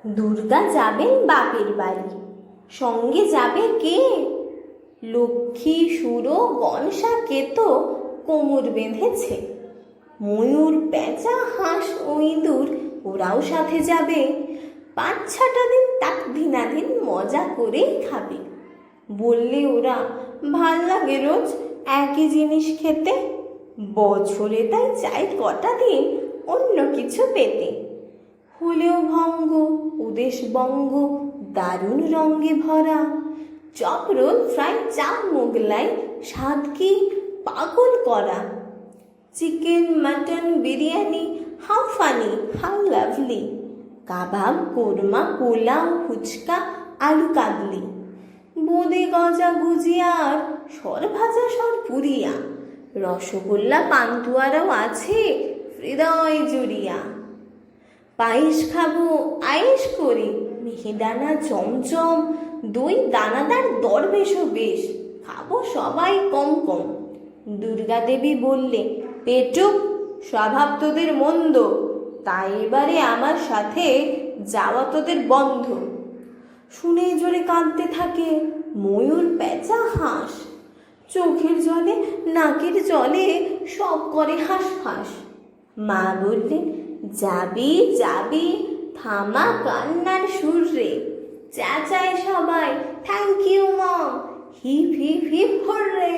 দুর্গা যাবেন বাপের বাড়ি, সঙ্গে যাবে কে? লক্ষ্মী, সুরো, গনসা, কেতো কোমর বেঁধেছে। ময়ূর, পেঁচা, হাঁস ও ইঁদুর ওরাও সাথে যাবে। 5-6টা দিন তাক দিনাদিন মজা করেই খাবে। বললে ওরা, ভাল লাগে রোজ একই জিনিস খেতে, বছরে তাই চাই কটা দিন অন্য কিছু পেতে। হলেও ভঙ্গ উদেশ বঙ্গ দারুণ রঙ্গে ভরা, চপ, রোল, ফ্রাই, চাপ, মোগলাই স্বাদ কি পাগল করা। Chicken, mutton, biryani, how funny, how lovely. Kebab, korma, pulao, phuchka, aloo kabli. বোঁদে, গজা, গুজিয়ার সর ভাজা, সর পুরিয়া। রসগোল্লা, পান্তুয়ারাও আছে হৃদয় জুড়িয়া। পায়েস খাবো, আয়েস করি, মিহিদানা, চমচম, দই দানাদার, দরবেশও বেশ, খাবো সবাই কম কম। দুর্গা দেবী বললে, পেটুক, স্বভাব তোদের মন্দ, তাই এবারে আমার সাথে যাওয়া তোদের বন্ধ। শুনেই জোরে কাঁদতে থাকে ময়ূর, পেঁচা, হাঁস। চোখের জলে নাকের জলে সব করে হাঁসফাঁস। মা বললেন, যাবি যাবি, থামা কান্নার সুর রে। চেঁচায় সবাই, thank you mom, hip hip hip hurray.